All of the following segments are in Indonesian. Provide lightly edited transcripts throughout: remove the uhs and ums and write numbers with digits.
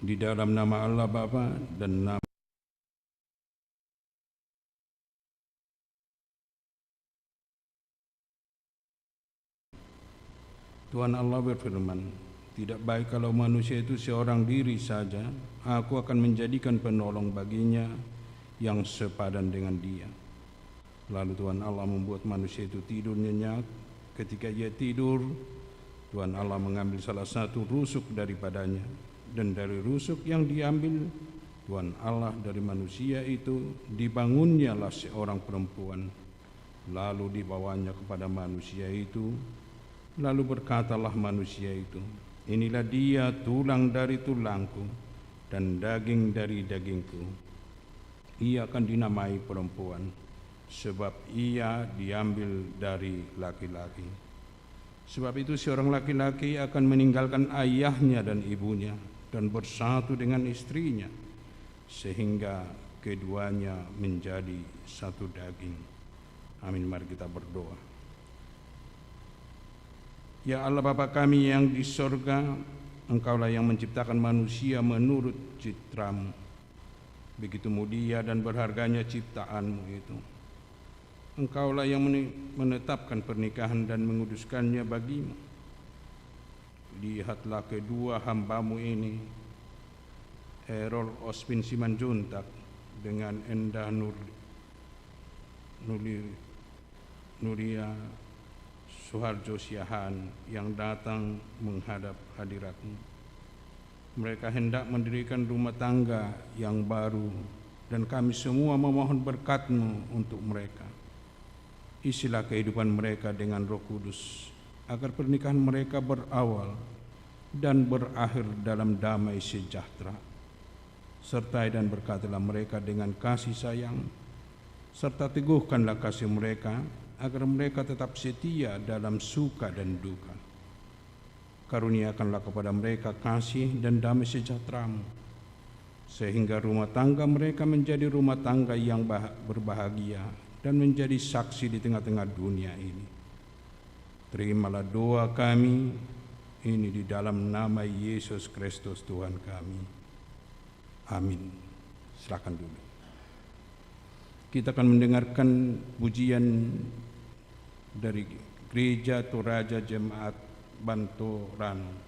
Di dalam nama Allah Bapa dan nama Tuhan Allah berfirman, tidak baik kalau manusia itu seorang diri saja. Aku akan menjadikan penolong baginya yang sepadan dengan dia. Lalu Tuhan Allah membuat manusia itu tidur nyenyak. Ketika ia tidur, Tuhan Allah mengambil salah satu rusuk daripadanya, dan dari rusuk yang diambil Tuhan Allah dari manusia itu dibangunnyalah seorang perempuan. Lalu dibawanya kepada manusia itu. Lalu berkatalah manusia itu, inilah dia, tulang dari tulangku dan daging dari dagingku. Ia akan dinamai perempuan, sebab ia diambil dari laki-laki. Sebab itu seorang laki-laki akan meninggalkan ayahnya dan ibunya dan bersatu dengan istrinya, sehingga keduanya menjadi satu daging. Amin. Mari kita berdoa. Ya Allah Bapa kami yang di sorga, Engkaulah yang menciptakan manusia menurut citramu. Begitu mulia dan berharganya ciptaanmu itu. Engkaulah yang menetapkan pernikahan dan menguduskannya bagimu. Lihatlah kedua hambamu ini, Errol Ospin Simanjuntak dengan Endah Nuria Suharjo Siahan yang datang menghadap hadiratmu. Mereka hendak mendirikan rumah tangga yang baru, dan kami semua memohon berkat-Mu untuk mereka. Isilah kehidupan mereka dengan Roh Kudus, agar pernikahan mereka berawal dan berakhir dalam damai sejahtera. Sertai dan berkatilah mereka dengan kasih sayang, serta teguhkanlah kasih mereka, agar mereka tetap setia dalam suka dan duka. Karuniakanlah kepada mereka kasih dan damai sejahtera-Mu, sehingga rumah tangga mereka menjadi rumah tangga yang berbahagia dan menjadi saksi di tengah-tengah dunia ini. Terimalah doa kami ini di dalam nama Yesus Kristus Tuhan kami. Amin. Silakan dulu. Kita akan mendengarkan pujian dari Gereja Toraja Jemaat Bantorano.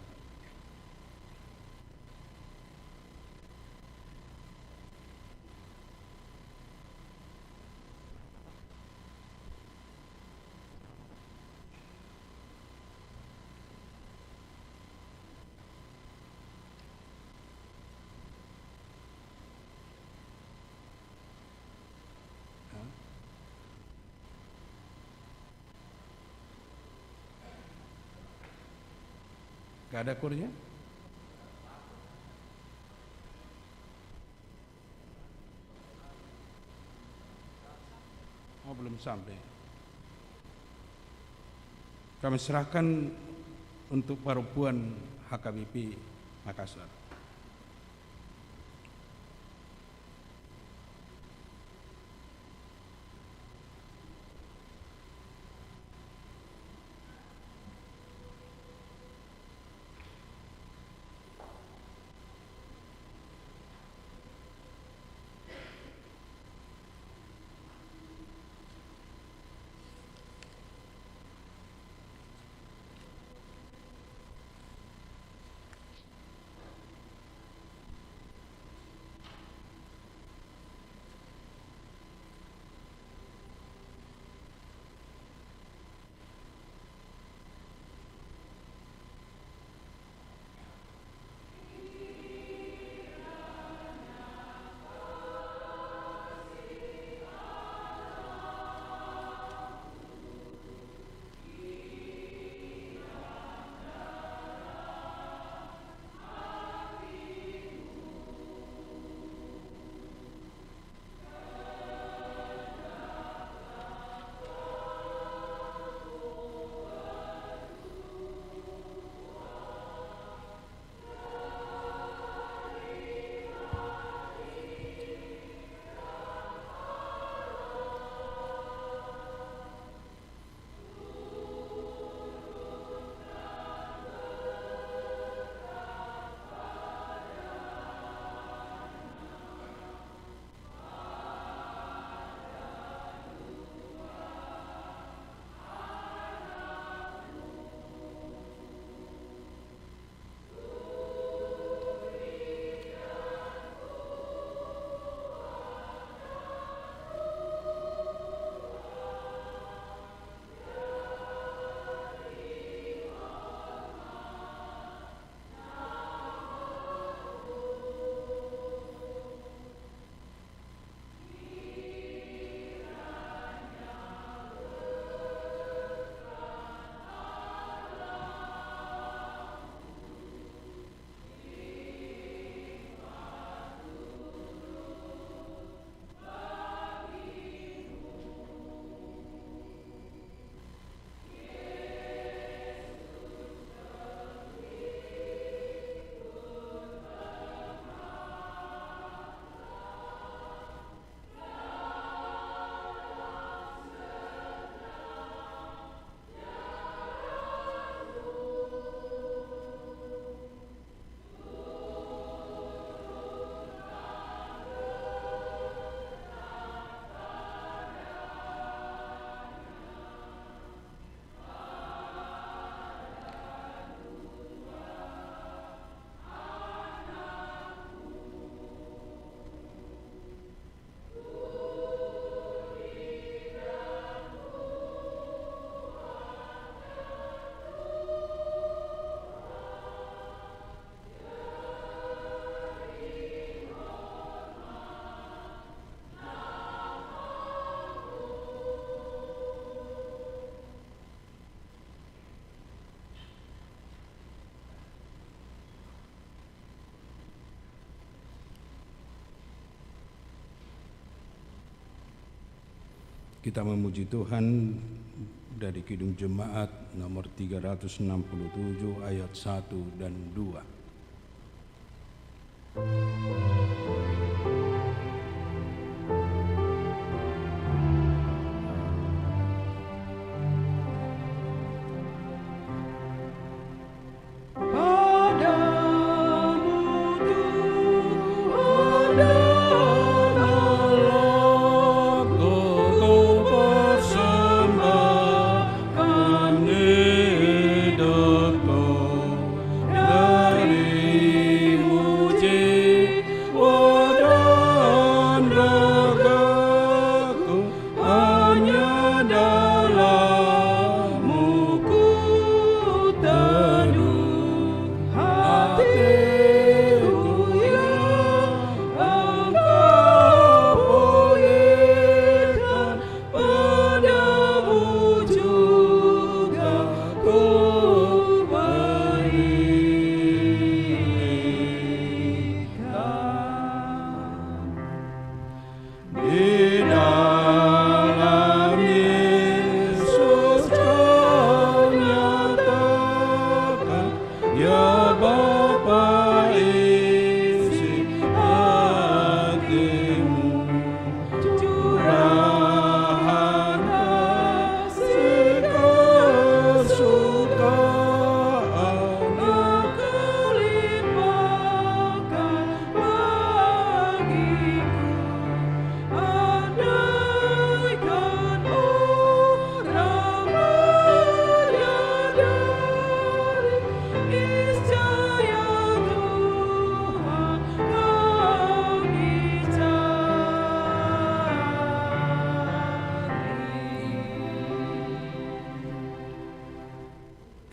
Gak ada kurnya? Oh, belum sampai. Kami serahkan untuk perempuan HKBP Makassar. Kita memuji Tuhan dari Kidung Jemaat nomor 367 ayat 1 dan 2.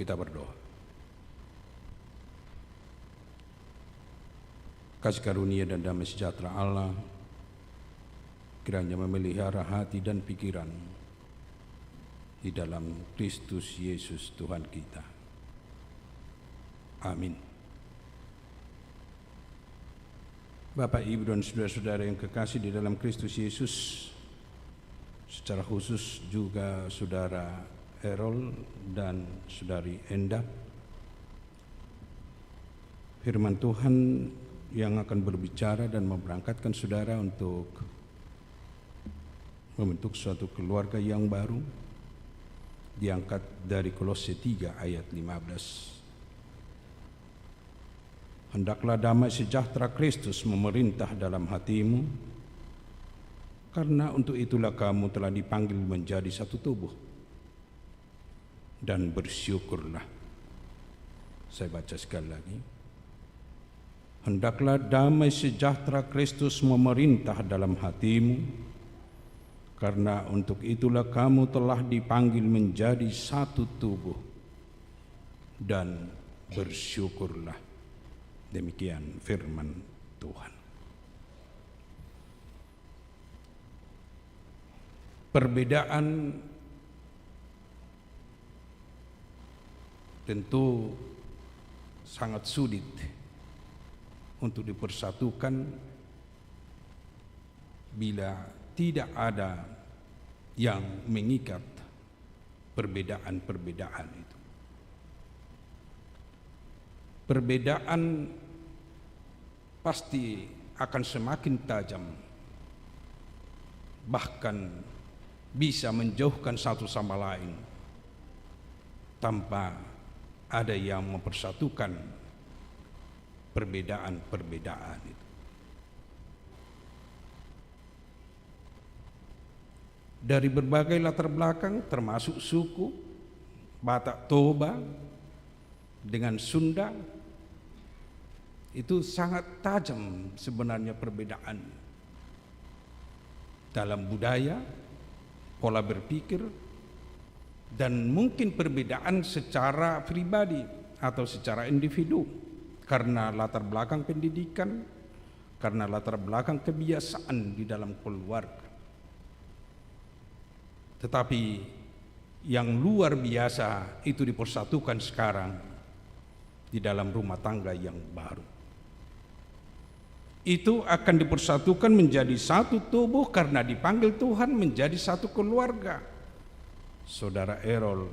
Kita berdoa. Kasih karunia dan damai sejahtera Allah kiranya memelihara hati dan pikiran di dalam Kristus Yesus Tuhan kita. Amin. Bapak, Ibu, dan saudara-saudara yang kekasih di dalam Kristus Yesus, secara khusus juga saudara Errol dan saudari Enda, firman Tuhan yang akan berbicara dan memberangkatkan saudara untuk membentuk suatu keluarga yang baru diangkat dari Kolose 3 ayat 15. Hendaklah damai sejahtera Kristus memerintah dalam hatimu, karena untuk itulah kamu telah dipanggil menjadi satu tubuh. Dan bersyukurlah. Saya baca sekali lagi. Hendaklah damai sejahtera Kristus memerintah dalam hatimu, karena untuk itulah kamu telah dipanggil menjadi satu tubuh. Dan bersyukurlah. Demikian firman Tuhan. Perbedaan tentu sangat sulit untuk dipersatukan bila tidak ada yang mengikat perbedaan-perbedaan itu. Perbedaan pasti akan semakin tajam, bahkan bisa menjauhkan satu sama lain tanpa ada yang mempersatukan perbedaan-perbedaan itu. Dari berbagai latar belakang termasuk suku, Batak Toba dengan Sunda, itu sangat tajam sebenarnya perbedaan dalam budaya, pola berpikir, dan mungkin perbedaan secara pribadi atau secara individu karena latar belakang pendidikan, karena latar belakang kebiasaan di dalam keluarga. Tetapi yang luar biasa itu dipersatukan sekarang di dalam rumah tangga yang baru. itu akan dipersatukan menjadi satu tubuh karena dipanggil Tuhan menjadi satu keluarga. Saudara Erol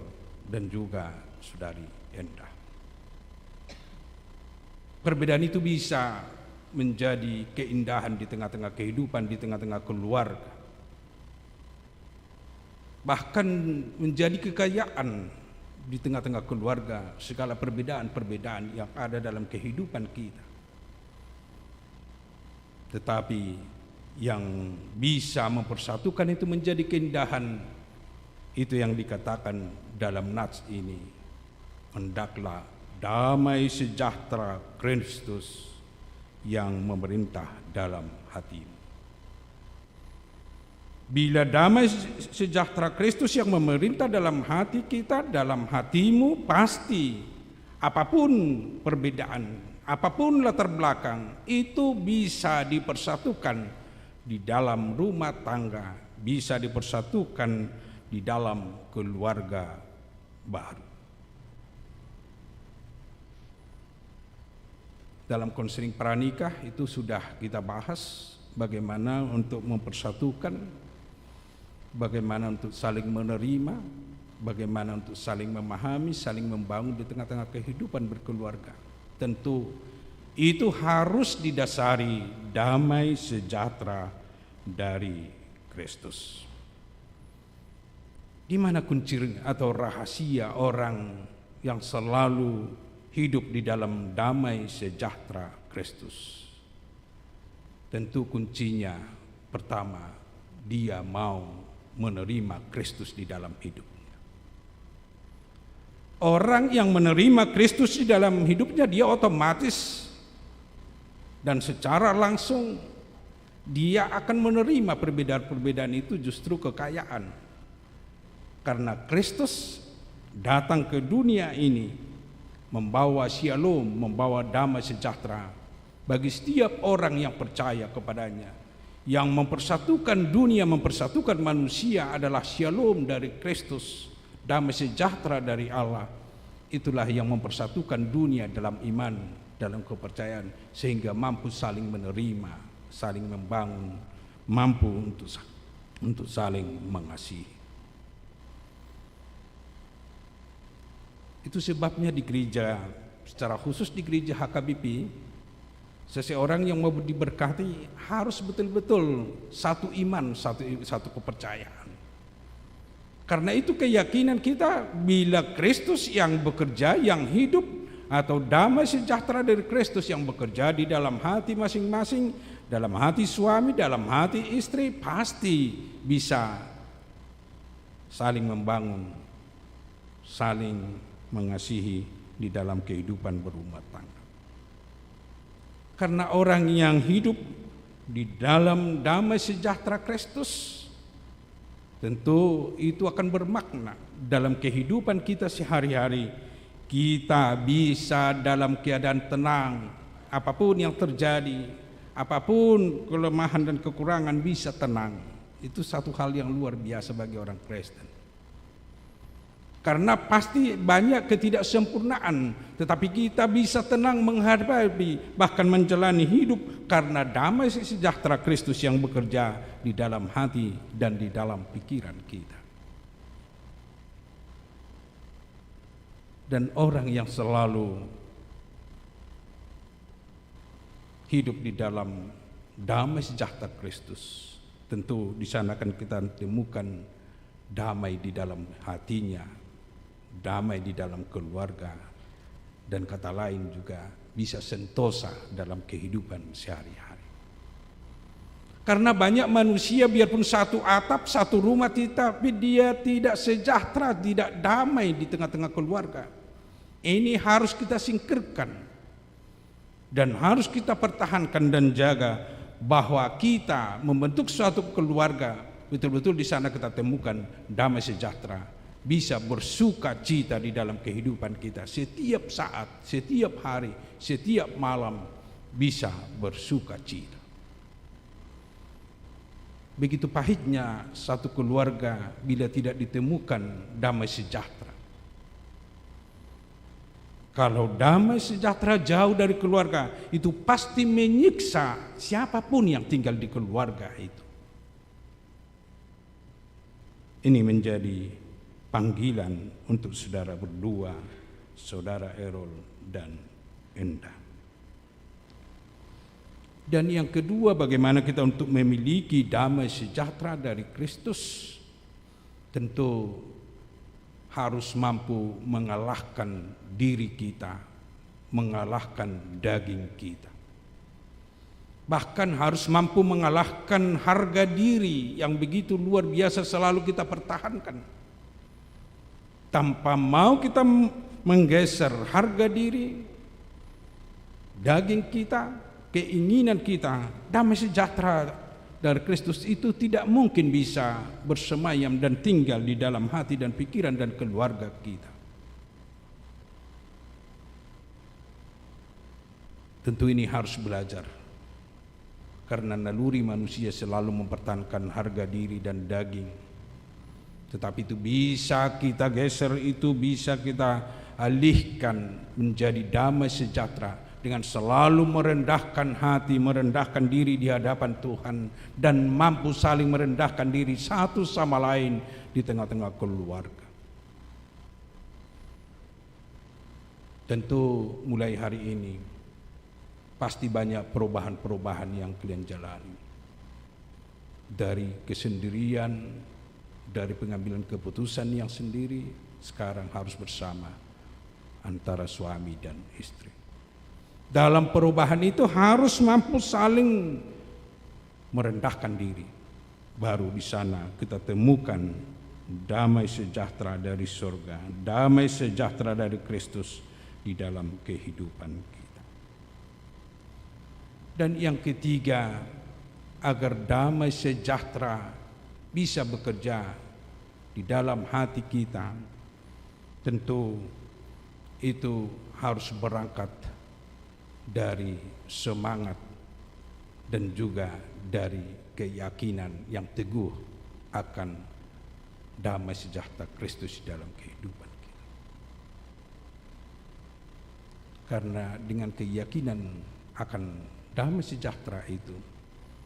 dan juga saudari Endah. Perbedaan itu bisa menjadi keindahan di tengah-tengah kehidupan, di tengah-tengah keluarga. Bahkan menjadi kekayaan di tengah-tengah keluarga, segala perbedaan-perbedaan yang ada dalam kehidupan kita. Tetapi yang bisa mempersatukan itu menjadi keindahan, itu yang dikatakan dalam nats ini. Hendaklah damai sejahtera Kristus yang memerintah dalam hatimu. Bila damai sejahtera Kristus yang memerintah dalam hati kita, dalam hatimu, pasti apapun perbedaan, apapun latar belakang, itu bisa dipersatukan di dalam rumah tangga, bisa dipersatukan di dalam keluarga baru. Dalam konseling pranikah itu sudah kita bahas bagaimana untuk mempersatukan, bagaimana untuk saling menerima, bagaimana untuk saling memahami, saling membangun di tengah-tengah kehidupan berkeluarga. Tentu itu harus didasari damai sejahtera dari Kristus. Di mana kunci atau rahasia orang yang selalu hidup di dalam damai sejahtera Kristus? Tentu kuncinya pertama, dia mau menerima Kristus di dalam hidupnya. Orang yang menerima Kristus di dalam hidupnya, dia otomatis dan secara langsung dia akan menerima perbedaan-perbedaan itu justru kekayaan. Karena Kristus datang ke dunia ini membawa shalom, membawa damai sejahtera bagi setiap orang yang percaya kepadanya. Yang mempersatukan dunia, mempersatukan manusia adalah shalom dari Kristus, damai sejahtera dari Allah. Itulah yang mempersatukan dunia dalam iman, dalam kepercayaan, sehingga mampu saling menerima, saling membangun, mampu untuk saling mengasihi. Itu sebabnya di gereja, secara khusus di gereja HKBP, seseorang yang mau diberkati harus betul-betul satu iman, satu kepercayaan. Karena itu keyakinan kita, bila Kristus yang bekerja, yang hidup, atau damai sejahtera dari Kristus yang bekerja di dalam hati masing-masing, dalam hati suami, dalam hati istri, pasti bisa saling membangun, saling mengasihi di dalam kehidupan berumah tangga. Karena orang yang hidup di dalam damai sejahtera Kristus, tentu itu akan bermakna dalam kehidupan kita sehari-hari. Kita bisa dalam keadaan tenang, apapun yang terjadi, apapun kelemahan dan kekurangan bisa tenang. Itu satu hal yang luar biasa bagi orang Kristen. Karena pasti banyak ketidaksempurnaan, tetapi kita bisa tenang menghadapi, bahkan menjalani hidup karena damai sejahtera Kristus yang bekerja di dalam hati dan di dalam pikiran kita. Dan orang yang selalu hidup di dalam damai sejahtera Kristus, tentu di sana akan kita temukan damai di dalam hatinya, damai di dalam keluarga, dan kata lain juga bisa sentosa dalam kehidupan sehari-hari. Karena banyak manusia biarpun satu atap, satu rumah, tapi dia tidak sejahtera, tidak damai di tengah-tengah keluarga. Ini harus kita singkirkan dan harus kita pertahankan dan jaga, bahwa kita membentuk suatu keluarga, betul-betul di sana kita temukan damai sejahtera, bisa bersuka cita di dalam kehidupan kita setiap saat, setiap hari, setiap malam bisa bersuka cita. Begitu pahitnya satu keluarga bila tidak ditemukan damai sejahtera. Kalau damai sejahtera jauh dari keluarga, itu pasti menyiksa siapapun yang tinggal di keluarga itu. Ini menjadi panggilan untuk saudara berdua, saudara Erol dan Enda. Dan yang kedua, bagaimana kita untuk memiliki damai sejahtera dari Kristus? Tentu harus mampu mengalahkan diri kita, mengalahkan daging kita. Bahkan harus mampu mengalahkan harga diri yang begitu luar biasa selalu kita pertahankan. Tanpa mau kita menggeser harga diri, daging kita, keinginan kita, damai sejahtera dari Kristus itu tidak mungkin bisa bersemayam dan tinggal di dalam hati dan pikiran dan keluarga kita. Tentu ini harus belajar, karena naluri manusia selalu mempertahankan harga diri dan daging. Tetapi itu bisa kita geser, itu bisa kita alihkan menjadi damai sejahtera dengan selalu merendahkan hati, merendahkan diri di hadapan Tuhan, dan mampu saling merendahkan diri satu sama lain di tengah-tengah keluarga. Tentu mulai hari ini pasti banyak perubahan-perubahan yang kalian jalani. Dari kesendirian, dari pengambilan keputusan yang sendiri, sekarang harus bersama antara suami dan istri. Dalam perubahan itu harus mampu saling merendahkan diri. Baru di sana kita temukan damai sejahtera dari surga, damai sejahtera dari Kristus di dalam kehidupan kita. Dan yang ketiga, agar damai sejahtera bisa bekerja di dalam hati kita, tentu itu harus berangkat dari semangat dan juga dari keyakinan yang teguh akan damai sejahtera Kristus dalam kehidupan kita. Karena dengan keyakinan akan damai sejahtera itu,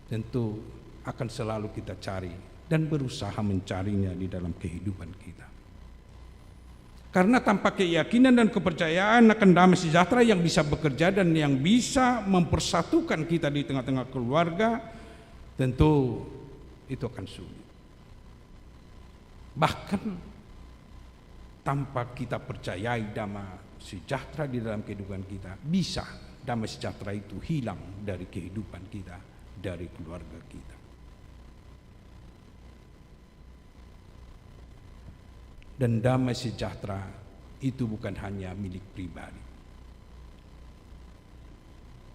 tentu akan selalu kita cari dan berusaha mencarinya di dalam kehidupan kita. Karena tanpa keyakinan dan kepercayaan akan damai sejahtera yang bisa bekerja dan yang bisa mempersatukan kita di tengah-tengah keluarga, tentu itu akan sulit. Bahkan tanpa kita percayai damai sejahtera di dalam kehidupan kita, bisa damai sejahtera itu hilang dari kehidupan kita, dari keluarga kita. Dan damai sejahtera itu bukan hanya milik pribadi.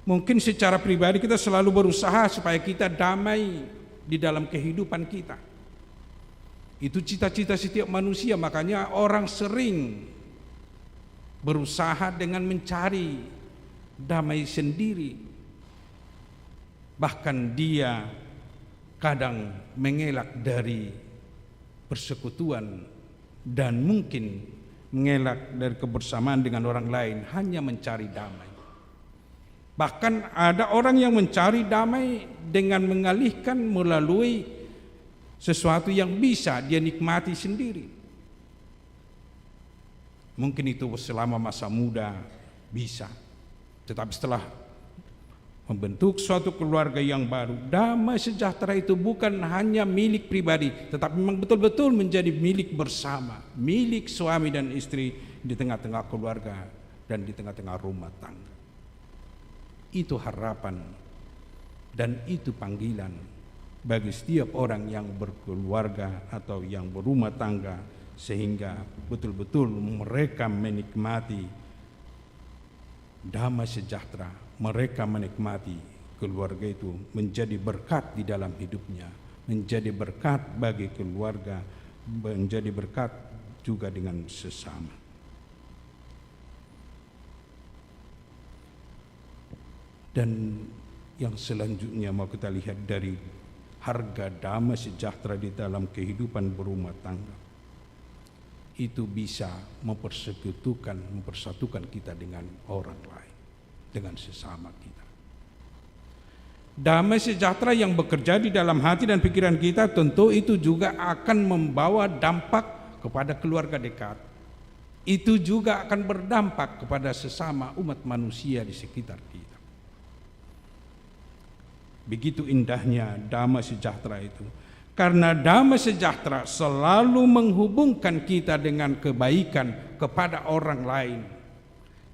Mungkin secara pribadi kita selalu berusaha supaya kita damai di dalam kehidupan kita. Itu cita-cita setiap manusia, makanya orang sering berusaha dengan mencari damai sendiri. Bahkan dia kadang mengelak dari persekutuan dan mungkin mengelak dari kebersamaan dengan orang lain hanya mencari damai. Bahkan ada orang yang mencari damai dengan mengalihkan melalui sesuatu yang bisa dia nikmati sendiri. Mungkin itu selama masa muda bisa, tetapi setelah membentuk suatu keluarga yang baru, damai sejahtera itu bukan hanya milik pribadi, tetapi memang betul-betul menjadi milik bersama, milik suami dan istri di tengah-tengah keluarga dan di tengah-tengah rumah tangga. Itu harapan dan itu panggilan bagi setiap orang yang berkeluarga atau yang berumah tangga, sehingga betul-betul mereka menikmati damai sejahtera. Mereka menikmati keluarga itu menjadi berkat di dalam hidupnya, menjadi berkat bagi keluarga, menjadi berkat juga dengan sesama. Dan yang selanjutnya mau kita lihat dari harga damai sejahtera di dalam kehidupan berumah tangga. itu bisa mempersatukan kita dengan orang lain, dengan sesama kita. Damai sejahtera yang bekerja di dalam hati dan pikiran kita tentu itu juga akan membawa dampak kepada keluarga dekat. Itu juga akan berdampak kepada sesama umat manusia di sekitar kita. Begitu indahnya damai sejahtera itu. Karena damai sejahtera selalu menghubungkan kita dengan kebaikan kepada orang lain.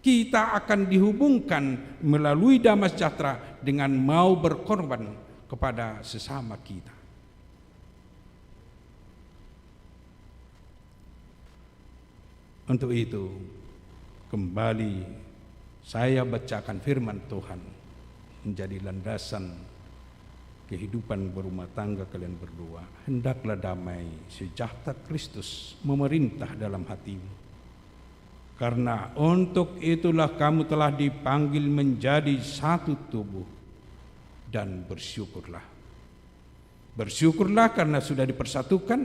Kita akan dihubungkan melalui damai sejahtera dengan mau berkorban kepada sesama kita. Untuk itu, kembali saya bacakan firman Tuhan menjadi landasan kehidupan berumah tangga kalian berdua. Hendaklah damai sejahtera Kristus memerintah dalam hatimu. Karena untuk itulah kamu telah dipanggil menjadi satu tubuh, dan bersyukurlah. Bersyukurlah karena sudah dipersatukan,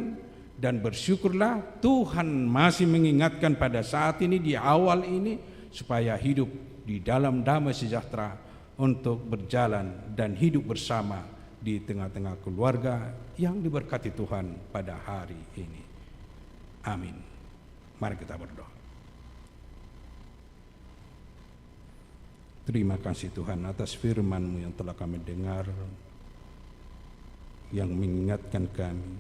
dan bersyukurlah Tuhan masih mengingatkan pada saat ini, di awal ini, supaya hidup di dalam damai sejahtera untuk berjalan dan hidup bersama di tengah-tengah keluarga yang diberkati Tuhan pada hari ini. Amin. Mari kita berdoa. Terima kasih Tuhan atas firman-Mu yang telah kami dengar, yang mengingatkan kami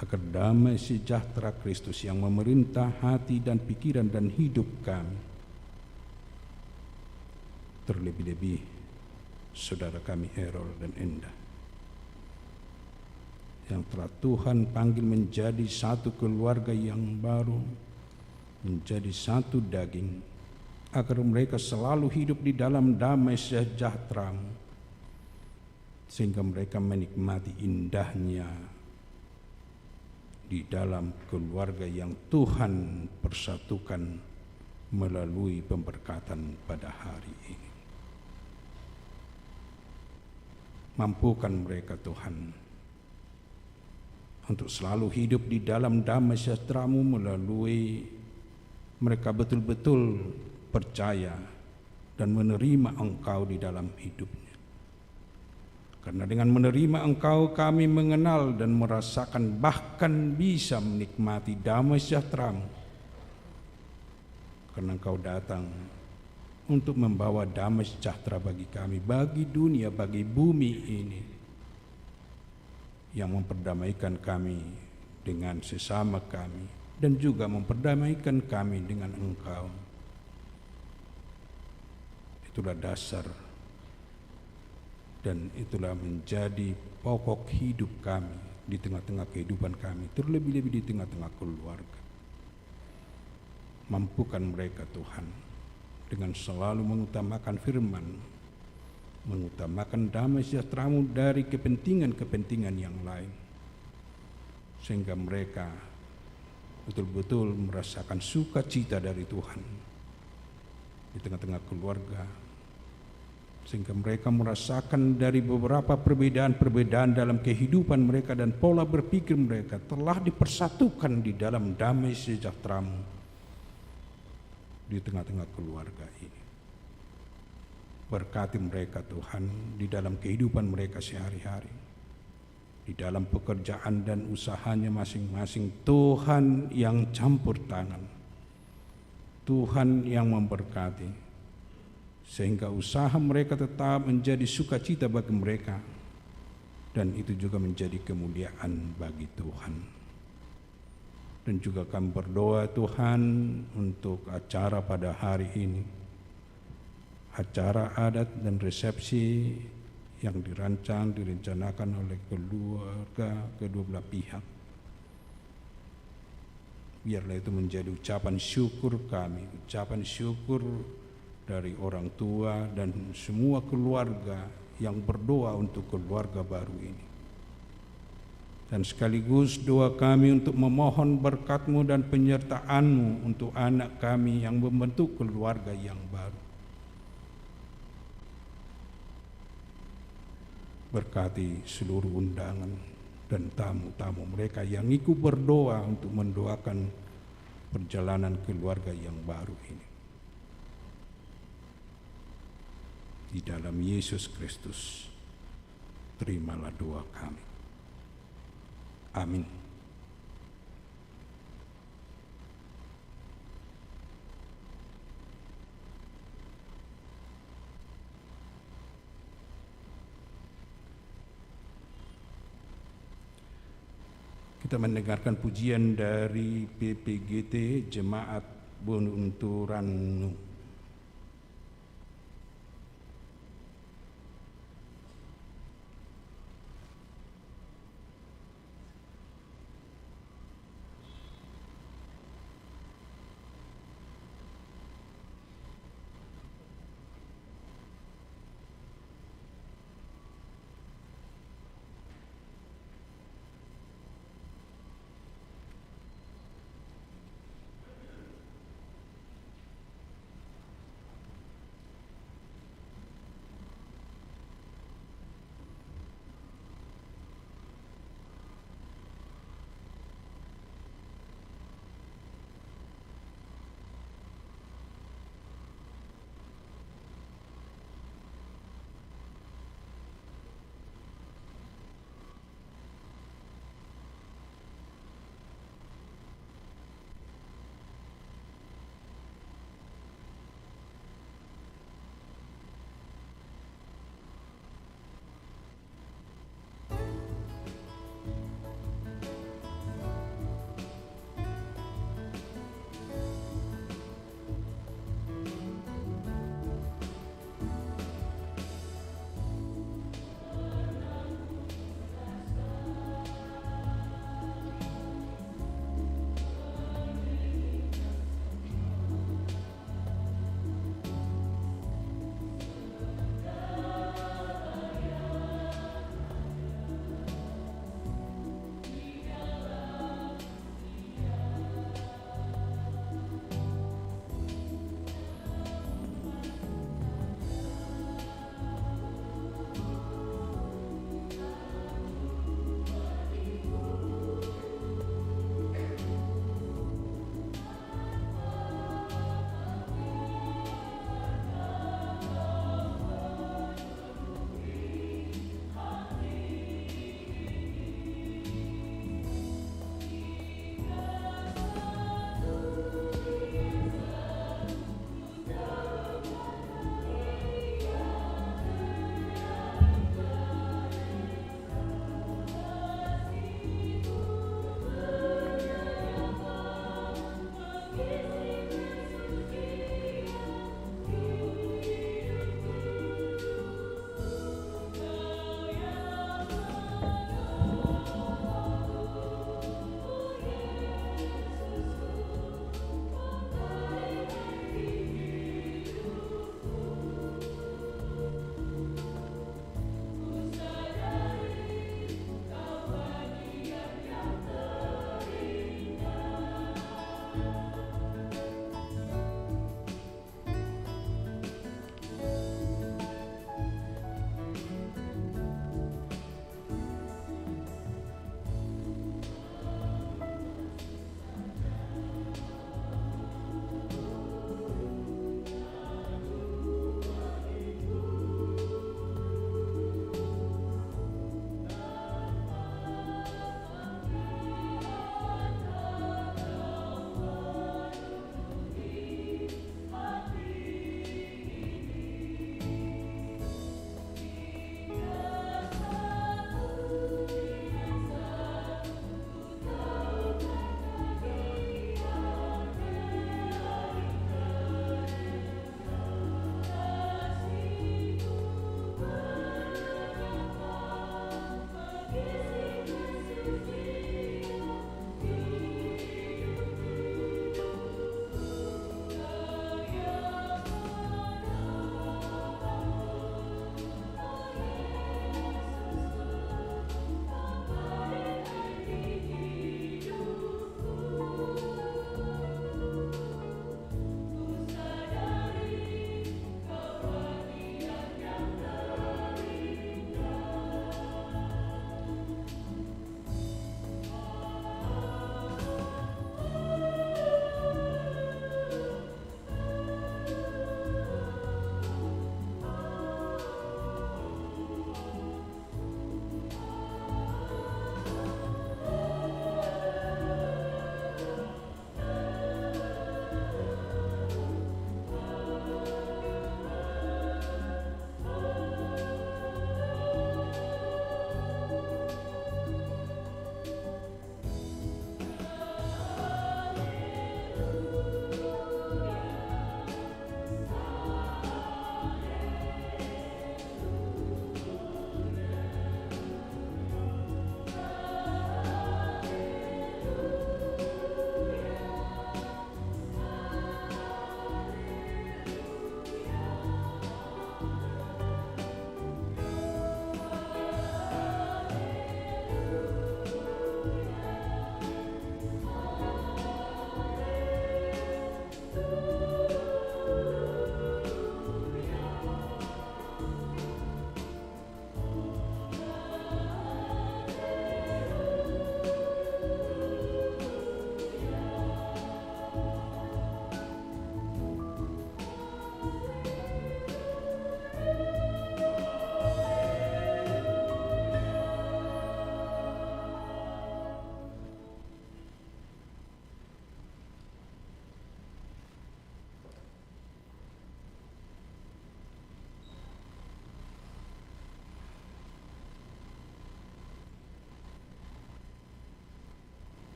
agar damai sejahtera Kristus yang memerintah hati dan pikiran dan hidup kami, terlebih-lebih saudara kami Errol dan Endah, yang telah Tuhan panggil menjadi satu keluarga yang baru, menjadi satu daging, agar mereka selalu hidup di dalam damai sejahtera-Mu, sehingga mereka menikmati indahnya di dalam keluarga yang Tuhan persatukan melalui pemberkatan pada hari ini. Mampukan mereka Tuhan untuk selalu hidup di dalam damai sejahtera-Mu melalui mereka betul-betul percaya dan menerima Engkau di dalam hidupnya. Karena dengan menerima Engkau kami mengenal dan merasakan, bahkan bisa menikmati damai sejahtera-Mu. Karena Engkau datang untuk membawa damai sejahtera bagi kami, bagi dunia, bagi bumi ini, yang memperdamaikan kami dengan sesama kami dan juga memperdamaikan kami dengan Engkau. Itulah dasar dan itulah menjadi pokok hidup kami di tengah-tengah kehidupan kami, terlebih-lebih di tengah-tengah keluarga. Mampukan mereka Tuhan dengan selalu mengutamakan firman, mengutamakan damai sejahtera-Mu dari kepentingan-kepentingan yang lain, sehingga mereka betul-betul merasakan sukacita dari Tuhan di tengah-tengah keluarga, sehingga mereka merasakan dari beberapa perbedaan-perbedaan dalam kehidupan mereka dan pola berpikir mereka telah dipersatukan di dalam damai sejahtera-Mu di tengah-tengah keluarga ini. Berkati mereka Tuhan di dalam kehidupan mereka sehari-hari, di dalam pekerjaan dan usahanya masing-masing. Tuhan yang campur tangan, Tuhan yang memberkati, sehingga usaha mereka tetap menjadi sukacita bagi mereka, dan itu juga menjadi kemuliaan bagi Tuhan. Dan juga kami berdoa Tuhan untuk acara pada hari ini, acara adat dan resepsi yang direncanakan oleh keluarga kedua belah pihak. Biarlah itu menjadi ucapan syukur kami, ucapan syukur dari orang tua dan semua keluarga yang berdoa untuk keluarga baru ini. Dan sekaligus doa kami untuk memohon berkat-Mu dan penyertaan-Mu untuk anak kami yang membentuk keluarga yang baru. Berkati seluruh undangan, dan tamu-tamu mereka yang ikut berdoa untuk mendoakan perjalanan keluarga yang baru ini. Di dalam Yesus Kristus, terimalah doa kami. Amin. Kita mendengarkan pujian dari PPGT Jemaat Bonunturanu.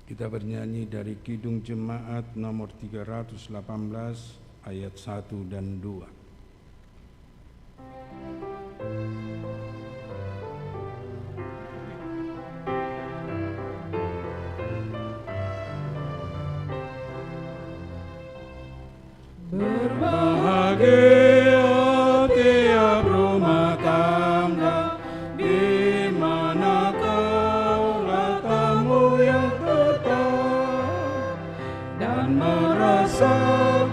Kita bernyanyi dari Kidung Jemaat nomor 318 ayat 1 dan 2. Berbahagia tiap rumah tangga di mana kaulah tamu yang tetap dan merasakan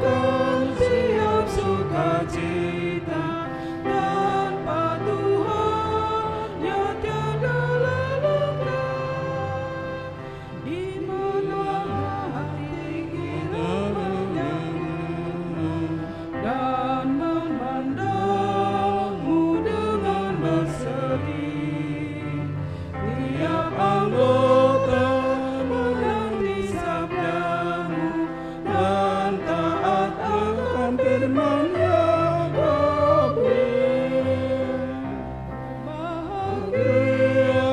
siap sukacita tanpa Tuhan yang tiada lelengkan, di mana hati kita dan memandangmu dengan bersedih. Tiap anggota menanti sabdamu dan taat akan firman yang kau beri. Bahagia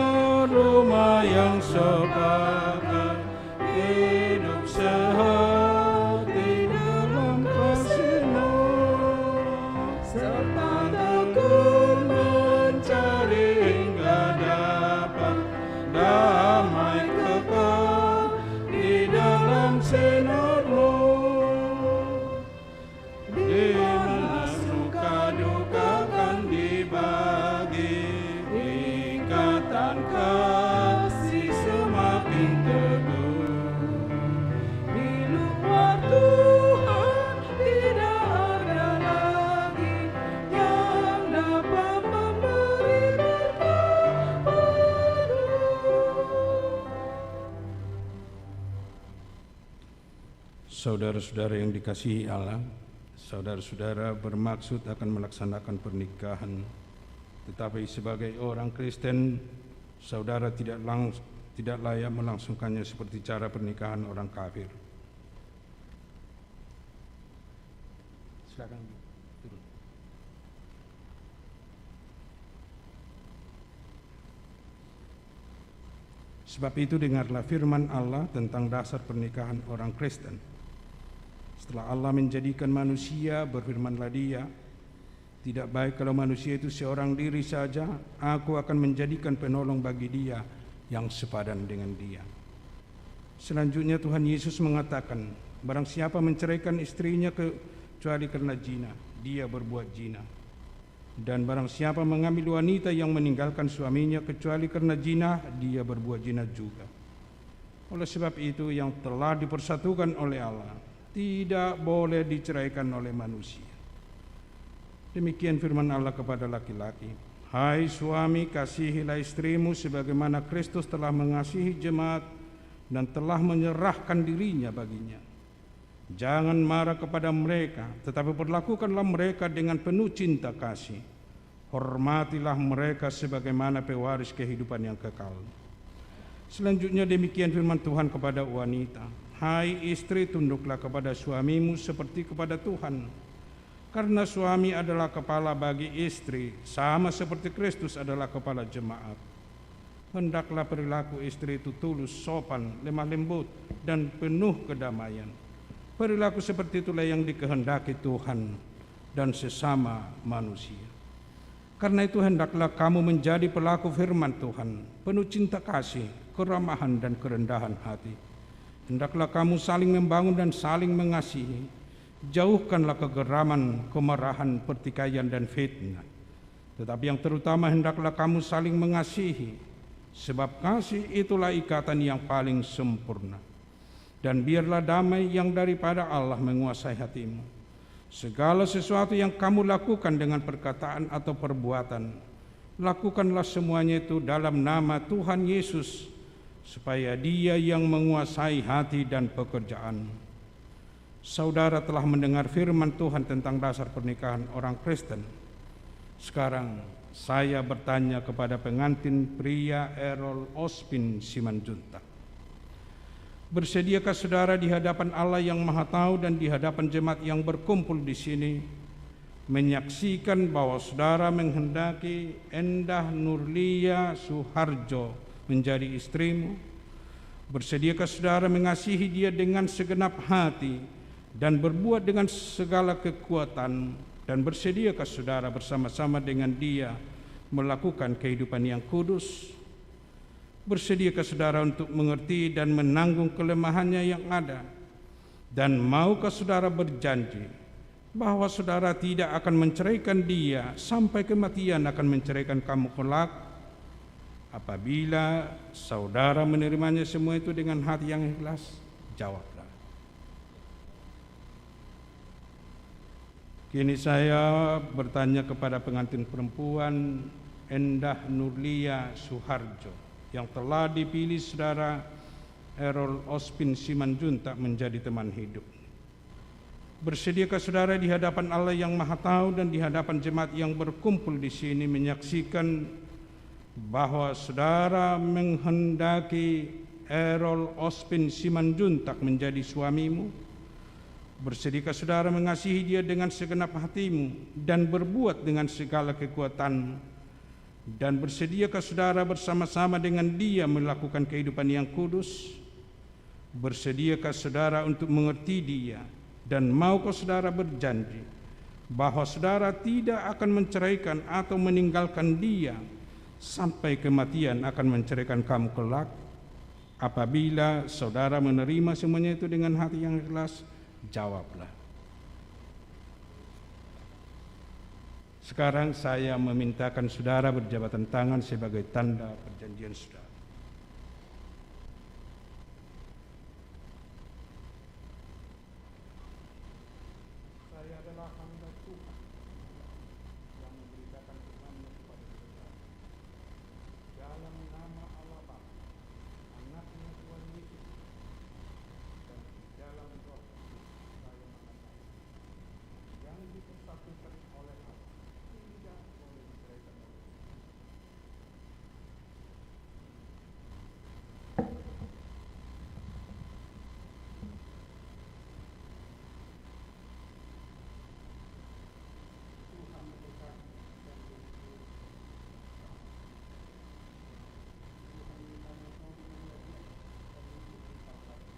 rumah yang sepakat hidup sehati dalam serta tekun mencari hingga dapat damai kekal di dalam sinar-Mu, di mana suka duka kan dibagi, ikatan kasih semakin teguh. Di luar Tuhan tidak ada lagi yang dapat memberi berkat penuh. Saudara-saudara yang dikasihi Allah, saudara-saudara bermaksud akan melaksanakan pernikahan, tetapi sebagai orang Kristen, saudara tidak layak melangsungkannya seperti cara pernikahan orang kafir. Silakan turun. Sebab itu dengarlah firman Allah tentang dasar pernikahan orang Kristen. Setelah Allah menjadikan manusia, berfirmanlah Dia, tidak baik kalau manusia itu seorang diri saja, Aku akan menjadikan penolong bagi dia yang sepadan dengan dia. Selanjutnya Tuhan Yesus mengatakan, barang siapa menceraikan istrinya kecuali karena zina, dia berbuat zina. Dan barang siapa mengambil wanita yang meninggalkan suaminya kecuali karena zina, dia berbuat zina juga. Oleh sebab itu yang telah dipersatukan oleh Allah tidak boleh diceraikan oleh manusia. Demikian firman Allah kepada laki-laki, hai suami, kasihilah istrimu sebagaimana Kristus telah mengasihi jemaat dan telah menyerahkan dirinya baginya. Jangan marah kepada mereka, tetapi perlakukanlah mereka dengan penuh cinta kasih. Hormatilah mereka sebagaimana pewaris kehidupan yang kekal. Selanjutnya demikian firman Tuhan kepada wanita, hai istri, tunduklah kepada suamimu seperti kepada Tuhan. Karena suami adalah kepala bagi istri, sama seperti Kristus adalah kepala jemaat. Hendaklah perilaku istri itu tulus, sopan, lemah lembut, dan penuh kedamaian. Perilaku seperti itulah yang dikehendaki Tuhan dan sesama manusia. Karena itu hendaklah kamu menjadi pelaku firman Tuhan, penuh cinta kasih, keramahan dan kerendahan hati. Hendaklah kamu saling membangun dan saling mengasihi. Jauhkanlah kegeraman, kemarahan, pertikaian dan fitnah. Tetapi yang terutama hendaklah kamu saling mengasihi, sebab kasih itulah ikatan yang paling sempurna. Dan biarlah damai yang daripada Allah menguasai hatimu. Segala sesuatu yang kamu lakukan dengan perkataan atau perbuatan, lakukanlah semuanya itu dalam nama Tuhan Yesus, supaya Dia yang menguasai hati dan pekerjaan. Saudara telah mendengar firman Tuhan tentang dasar pernikahan orang Kristen. Sekarang saya bertanya kepada pengantin pria Errol Ospin Simanjuntak. Bersediakah saudara di hadapan Allah yang Maha Tahu dan di hadapan jemaat yang berkumpul di sini menyaksikan bahwa saudara menghendaki Endah Nurlia Suharjo menjadi istrimu, Bersediakah saudara mengasihi dia dengan segenap hati dan berbuat dengan segala kekuatan, dan bersediakah saudara bersama-sama dengan dia melakukan kehidupan yang kudus? Bersediakah saudara untuk mengerti dan menanggung kelemahannya yang ada? Dan maukah saudara berjanji bahwa saudara tidak akan menceraikan dia sampai kematian akan menceraikan kamu kelak? Apabila saudara menerimanya semua itu dengan hati yang ikhlas, jawablah. Kini saya bertanya kepada pengantin perempuan Endah Nurlia Suharjo yang telah dipilih saudara Errol Ospin Simanjuntak menjadi teman hidup. Bersediakah saudara di hadapan Allah yang Maha Tahu dan di hadapan jemaat yang berkumpul di sini menyaksikan bahwa saudara menghendaki Errol Ospin Simanjuntak menjadi suamimu? Bersediakah saudara mengasihi dia dengan segenap hatimu dan berbuat dengan segala kekuatan? Dan bersediakah saudara bersama-sama dengan dia melakukan kehidupan yang kudus? Bersediakah saudara untuk mengerti dia? Dan maukah saudara berjanji bahwa saudara tidak akan menceraikan atau meninggalkan dia sampai kematian akan menceraikan kamu kelak? Apabila saudara menerima semuanya itu dengan hati yang ikhlas, jawablah. Sekarang saya memintakan saudara berjabatan tangan sebagai tanda perjanjian saudara. Saya adalah hamba Tuhan yang memberitakan firman-Nya kepada saudara. Dalam nama Allah Bapa, Anaknya Tuhan Yesus, dan di dalam Roh Kudus, saya mengatakan, yang dipersatukan oleh Allah tidak boleh diceraikan oleh Tuhan. Tuhan memberkati dan berkati. Tuhan menyertai kamu dengan baik dan mengikuti tata tertib. Tuhan mengharapkan berkati dan memberikan kamu saat ini.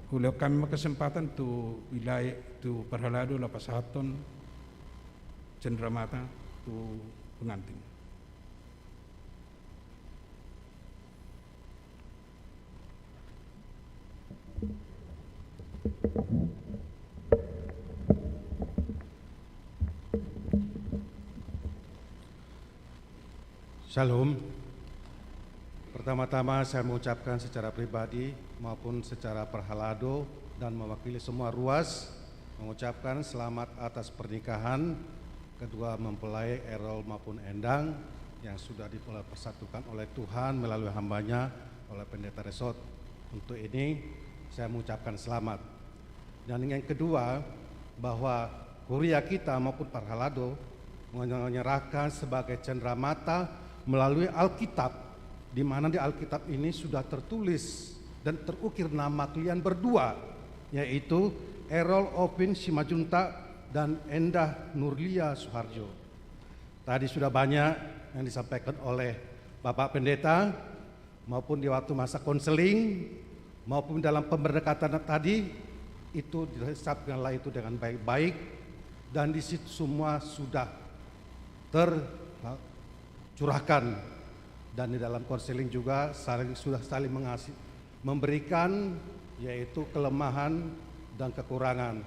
Ulah kami kesempatan tu wilayah tu Perhalado Lapas Haton Cenderamata tu pengantin. Shalom. Pertama-tama saya mengucapkan secara pribadi maupun secara Perhalado dan mewakili semua ruas mengucapkan selamat atas pernikahan kedua mempelai Errol maupun Endang yang sudah dipersatukan oleh Tuhan melalui hambanya oleh Pendeta Resort. Untuk ini saya mengucapkan selamat. Dan yang kedua, bahwa kuria kita maupun Perhalado menyerahkan sebagai cenderamata melalui Alkitab, di mana di Alkitab ini sudah tertulis dan terukir nama kalian berdua, yaitu Errol Ospin Simanjuntak dan Endah Nurlia Suharjo. Tadi sudah banyak yang disampaikan oleh Bapak Pendeta maupun di waktu masa konseling maupun dalam pemberdekatan tadi, itu diresapkanlah itu dengan baik-baik, dan di situ semua sudah tercurahkan. Dan di dalam konseling juga sudah saling memberikan, yaitu kelemahan dan kekurangan.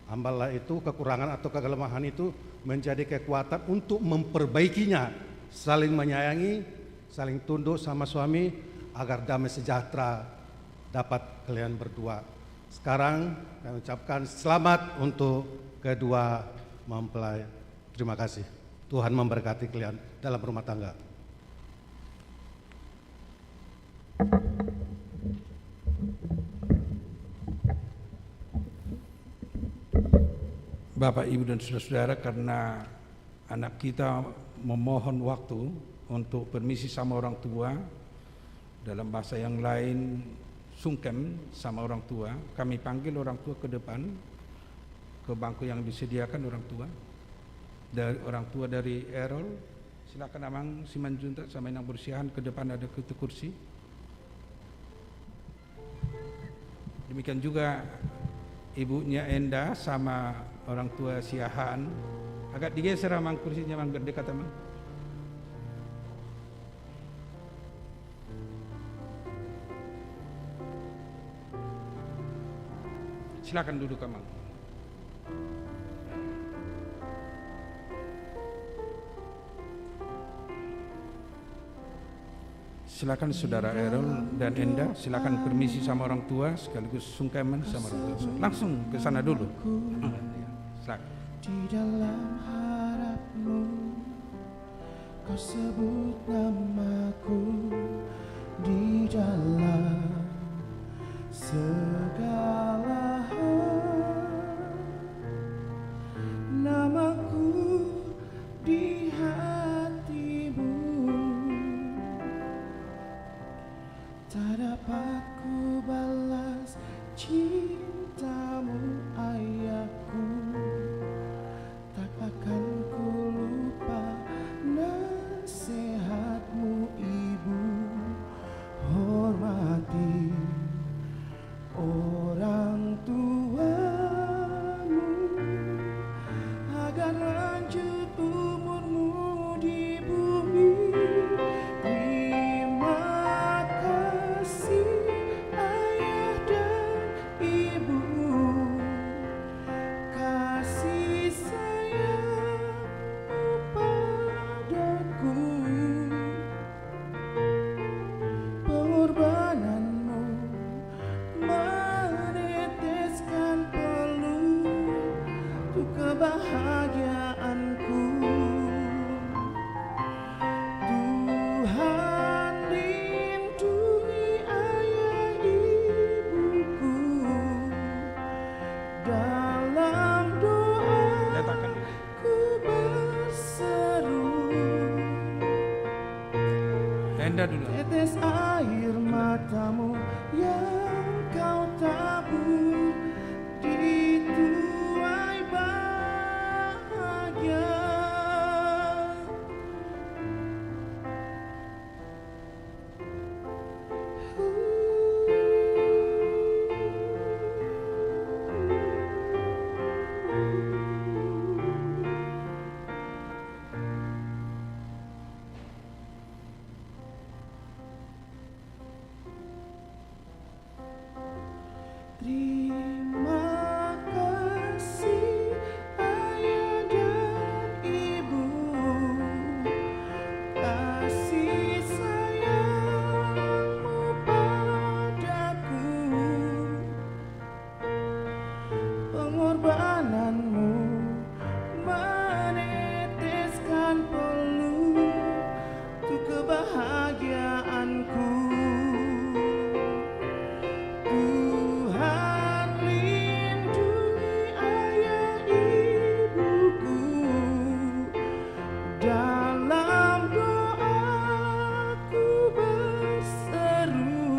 Ambillah itu kekurangan atau kelemahan itu menjadi kekuatan untuk memperbaikinya, saling menyayangi, saling tunduk sama suami agar damai sejahtera dapat kalian berdua. Sekarang kami ucapkan selamat untuk kedua mempelai. Terima kasih. Tuhan memberkati kalian dalam rumah tangga. Bapak, Ibu, dan saudara-saudara, karena anak kita memohon waktu untuk permisi sama orang tua, dalam bahasa yang lain sungkem sama orang tua, kami panggil orang tua ke depan, ke bangku yang disediakan orang tua dari Errol. Silakan Amang Simanjuntak sama yang bersihan ke depan, ada ke kursi. Demikian juga ibunya Enda sama orang tua Siahaan. Agak digeser Amang kursinya, Amang berdekat Amang. Silakan duduk Amang. Silakan saudara Errol dan Enda, silakan permisi sama orang tua sekaligus sungkeman sama orang tua. Langsung ke sana dulu. Silakan. Di dalam harapmu, kau sebut namaku di dalam segala hal. Namaku di hatimu, tak dapat ku balas cintamu ayahku. Tak akan ku lupa nasihatmu ibu. Hormati orang tuamu agar lanjut umurmu di bumi. Terima kasih ayah dan ibu, kasih sayangmu padaku, pengorbananmu meneteskan peluru untuk kebahagiaanku. Tuhan lindungi ayah ibuku, dalam doa ku berseru. Enda dulu. Tetes air matamu yang kau tabur di tuai bahagia. Terima kasih ayah dan ibu, kasih sayangmu padaku, pengorbananmu meneteskan peluru untuk kebahagiaanku. Tuhan lindungi ayah ibuku, dalam doaku berseru.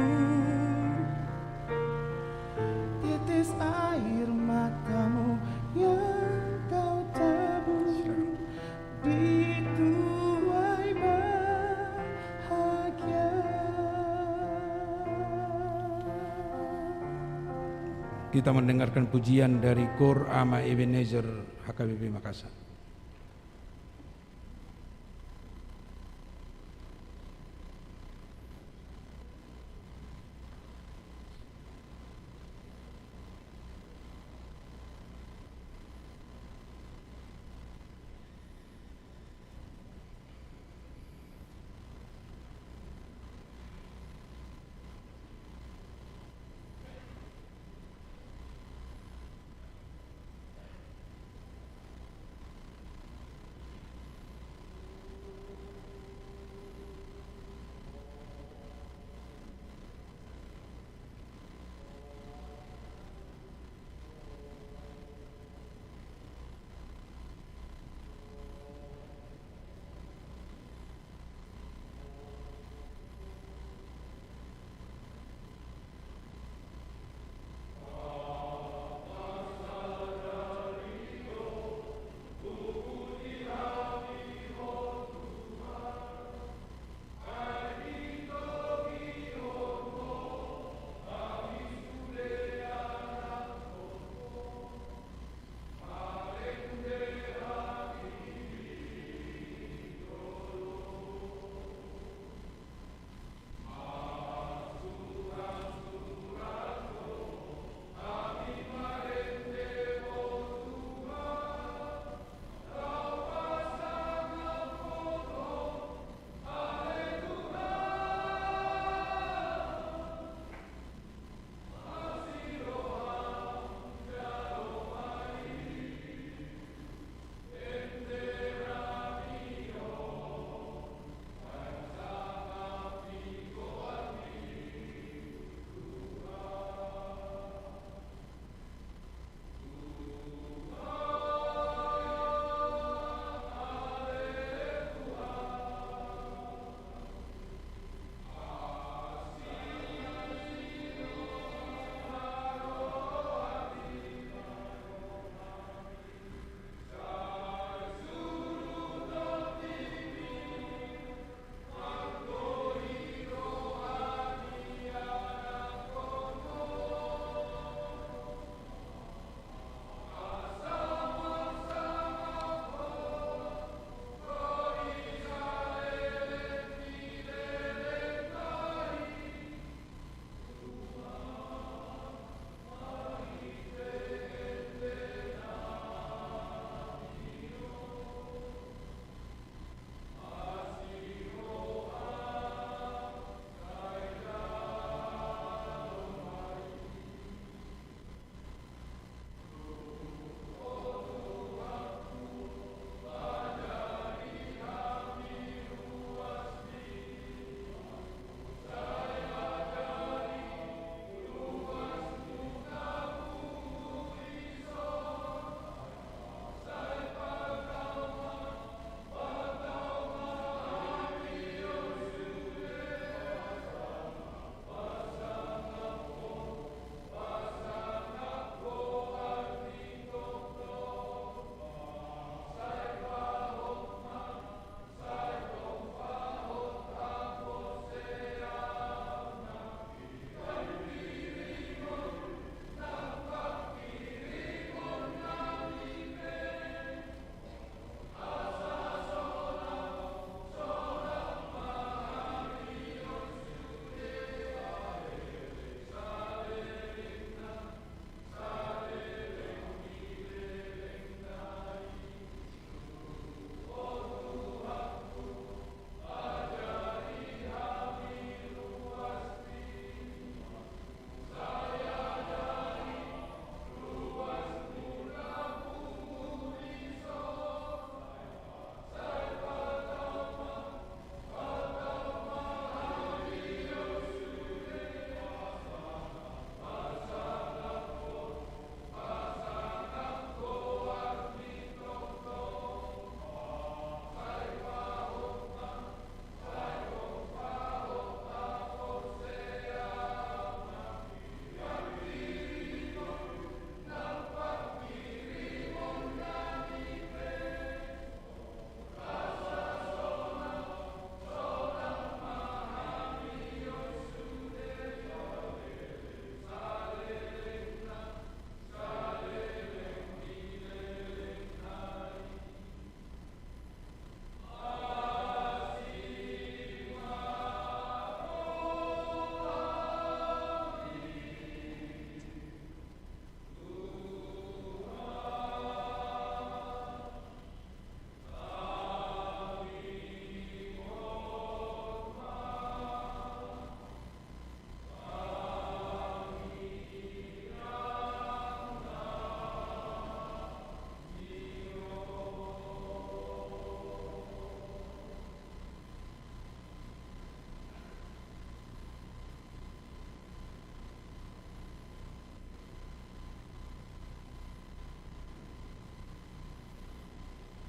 Tetes air matamu yang kau tabur di tuai bahagia. Kita mendengarkan pujian dari Kor Ama Ebenezer HKBP Makassar.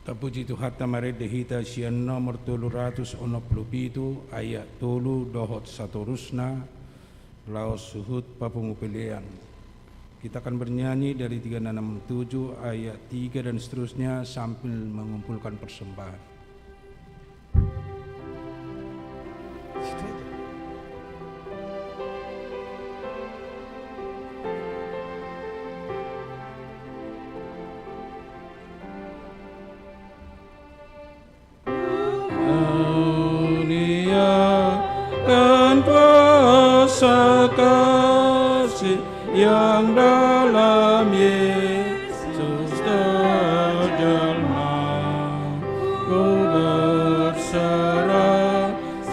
Terpuji Tuhan tamarede hita sian nomor 367 ayat 3 dohot satorusna laos suhut papungu pilihan. Kita akan bernyanyi dari 367 ayat 3 dan seterusnya sambil mengumpulkan persembahan. Kasih yang dalam Yesus terjelma, ku berserah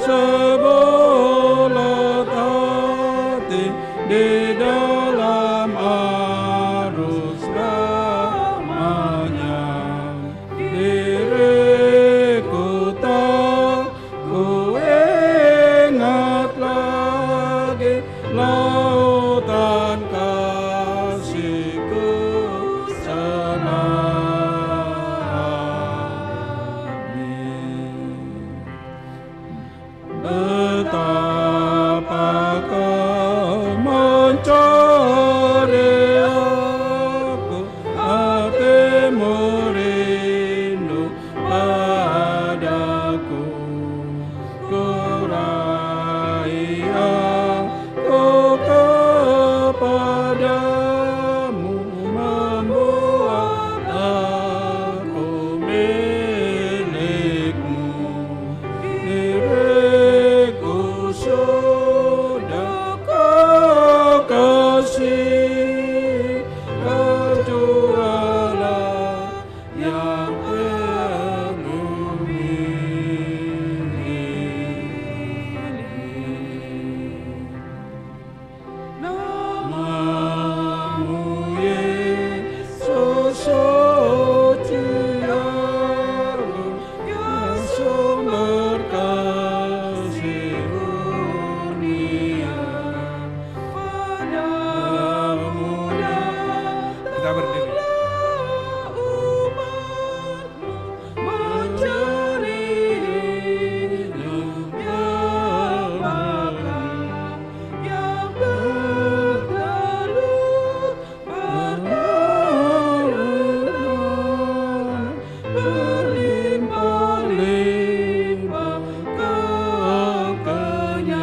sebulat hati di dalam arus ramanya. Diriku tak ku ingat lagi lautan kasihku selami. Betapa kau mencari aku, hatimu rindu padaku. Ku raih aku kepadamu, membuat aku milikmu. Diriku sudah kau kasih, kau jualah yang perlu milih. Namamu Yesus suci aku, yang sumber kasih dunia. Padamu kita berdiri. Umatmu mencari hidup yang bakal, yang bertelut berlalu berlimpah-limpah kekenyangan.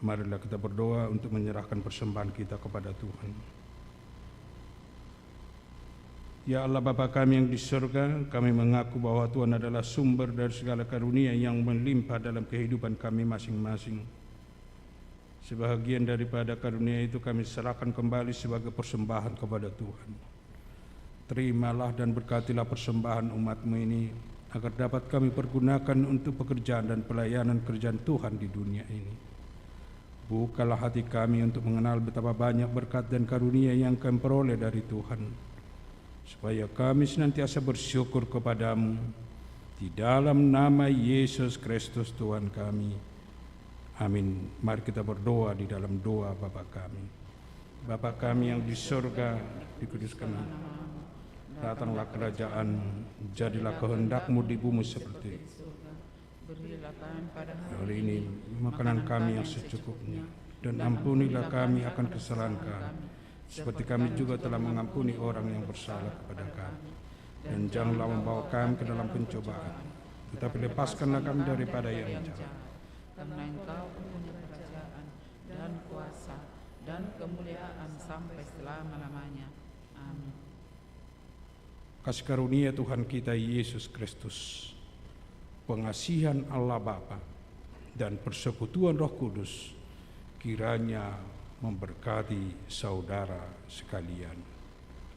Marilah kita berdoa untuk menyerahkan persembahan kita kepada Tuhan. Ya Allah Bapa kami yang di surga, kami mengaku bahwa Tuhan adalah sumber dari segala karunia yang melimpah dalam kehidupan kami masing-masing. Sebahagian daripada karunia itu kami serahkan kembali sebagai persembahan kepada Tuhan. Terimalah dan berkatilah persembahan umat-Mu ini, agar dapat kami pergunakan untuk pekerjaan dan pelayanan kerjaan Tuhan di dunia ini. Bukalah hati kami untuk mengenal betapa banyak berkat dan karunia yang kami peroleh dari Tuhan, supaya kami senantiasa bersyukur kepadamu. Di dalam nama Yesus Kristus Tuhan kami. Amin. Mari kita berdoa di dalam doa Bapa kami. Bapa kami yang di surga, dikuduskan namamu. Datanglah kerajaan-Mu, jadilah kehendak-Mu di bumi seperti di surga. Berilah kami pada hari ini makanan kami yang secukupnya, dan ampunilah kami akan kesalahan kami, seperti kami juga telah mengampuni orang yang bersalah kepada kami. Dan janganlah membawa kami ke dalam pencobaan, tetapi lepaskanlah kami daripada yang jahat. Karena Engkau punya kerajaan dan kuasa dan kemuliaan sampai selama-lamanya. Amin. Kasih karunia Tuhan kita Yesus Kristus, pengasihan Allah Bapa, dan persekutuan Roh Kudus kiranya memberkati saudara sekalian.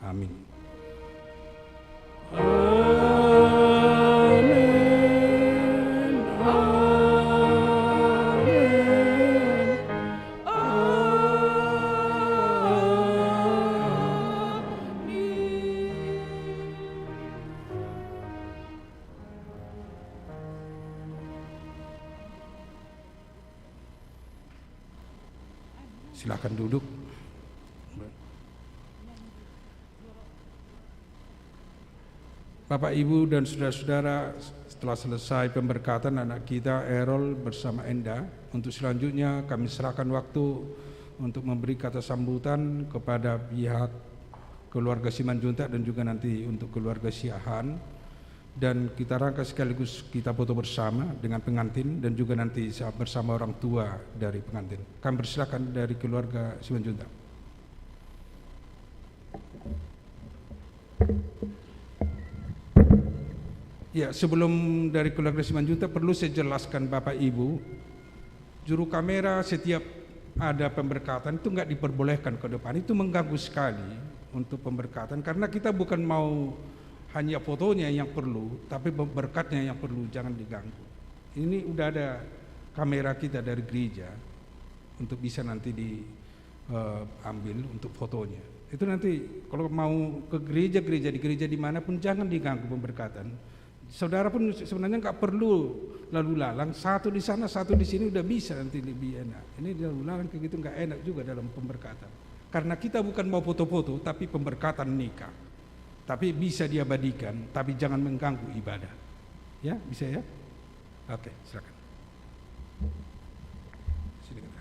Amin. Silakan duduk. Bapak Ibu dan saudara-saudara, setelah selesai pemberkatan anak kita Errol bersama Enda, untuk selanjutnya kami serahkan waktu untuk memberi kata sambutan kepada pihak keluarga Simanjuntak dan juga nanti untuk keluarga Siahan, dan kita rangka sekaligus kita foto bersama dengan pengantin dan juga nanti bersama orang tua dari pengantin. Kami persilakan dari keluarga Simanjuntak. Ya, sebelum dari keluarga Simanjuntak perlu saya jelaskan Bapak Ibu, juru kamera setiap ada pemberkatan itu nggak diperbolehkan ke depan, itu mengganggu sekali untuk pemberkatan karena kita bukan mau hanya fotonya yang perlu, tapi berkatnya yang perlu, jangan diganggu. Ini udah ada kamera kita dari gereja untuk bisa nanti diambil untuk fotonya. Itu nanti kalau mau ke gereja-gereja di gereja dimanapun jangan diganggu pemberkatan. Saudara pun sebenarnya nggak perlu lalu lalang, satu di sana satu di sini udah bisa, nanti lebih enak. Ini lalu lalang kayak gitu nggak enak juga dalam pemberkatan. Karena kita bukan mau foto-foto, tapi pemberkatan nikah. Tapi bisa diabadikan, tapi jangan mengganggu ibadah. Ya, bisa ya? Oke, silakan. Sini kita.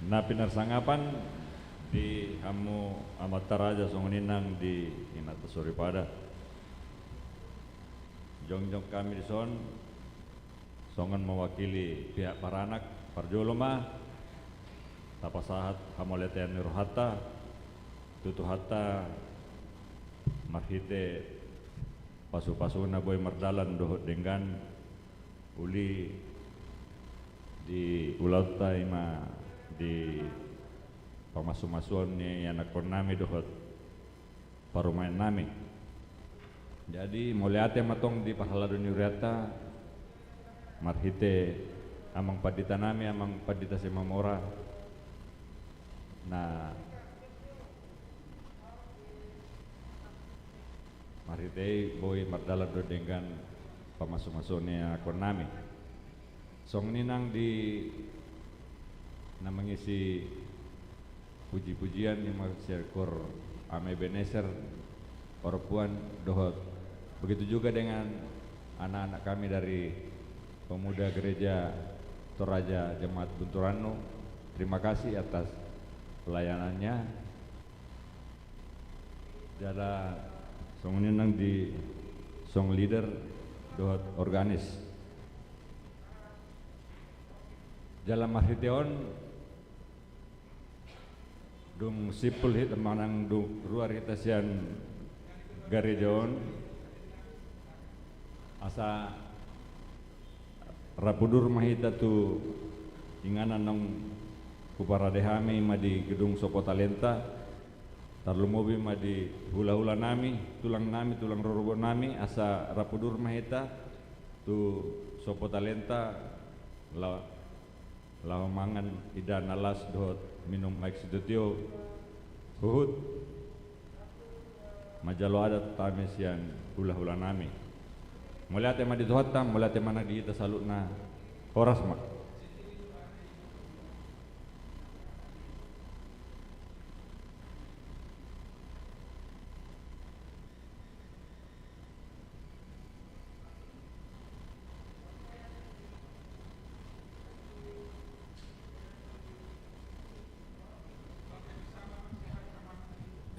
Na pinarsangapan di hamu amataraja songoninang di Inata Suripada. Jongjong kami di son songon mewakili pihak paranak parjoloma tapasahat hamoletean nurhata tutuhata marhite pasu-pasuna boy mardalan dohot dengan uli di ulauta ima di pamasu-masuan ni anak nami dohot parumayan nami. Jadi moliate matong di pahalado nyuriata marhite amang padita nami amang padita si Mamora na marhite boy mardalan do dengan pamasu-masuan ni anak nami. Song ninang di na mengisi puji-pujian yang masyarakat Ame Beneser Orpuan dohot. Begitu juga dengan anak-anak kami dari pemuda gereja Toraja Jemaat Bunturano. Terima kasih atas pelayanannya. Jada song ninang di song leader dohot organis. Jalan Marhiteon dung sipul hit manang dung ruar kita sian garejon asa rapudur mahita tu inganan nang kuparadehami ma di gedung Sopo Talenta tarlumobi ma di hula-hula nami tulang rorobo nami asa rapudur mahita tu Sopo Talenta la mangan idan alas dohot minum maik sidutio huhut majalo adat tamis yang hula-hula nami mulai tema di dohotam mulai tema na di ita salut na oras mak.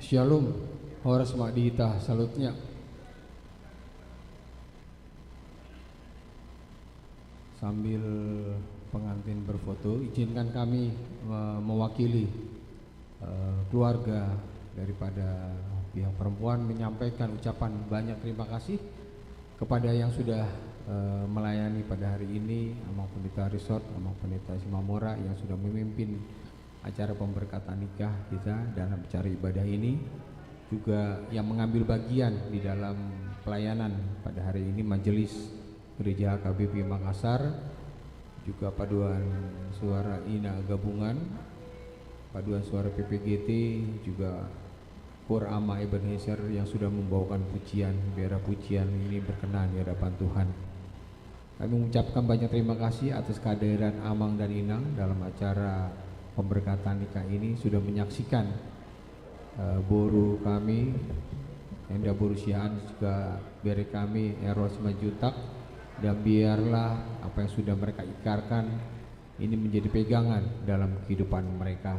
Shalom, horas Madita, salutnya. Sambil pengantin berfoto, izinkan kami mewakili keluarga daripada pihak perempuan menyampaikan ucapan banyak terima kasih kepada yang sudah melayani pada hari ini, Amang Pendeta Resort, Amang Pendeta Simamora yang sudah memimpin acara pemberkatan nikah kita dalam acara ibadah ini, juga yang mengambil bagian di dalam pelayanan pada hari ini Majelis Gereja HKBP Makassar, juga paduan suara INA gabungan, paduan suara PPGT, juga Kor Ama Ebenezer yang sudah membawakan pujian, biarlah pujian ini berkenan di hadapan Tuhan. Kami mengucapkan banyak terima kasih atas kehadiran Amang dan Inang dalam acara pemberkatan nikah ini, sudah menyaksikan boru kami, Enda Boru Siaan, juga bere kami Eros Simanjuntak, dan biarlah apa yang sudah mereka ikarkan ini menjadi pegangan dalam kehidupan mereka.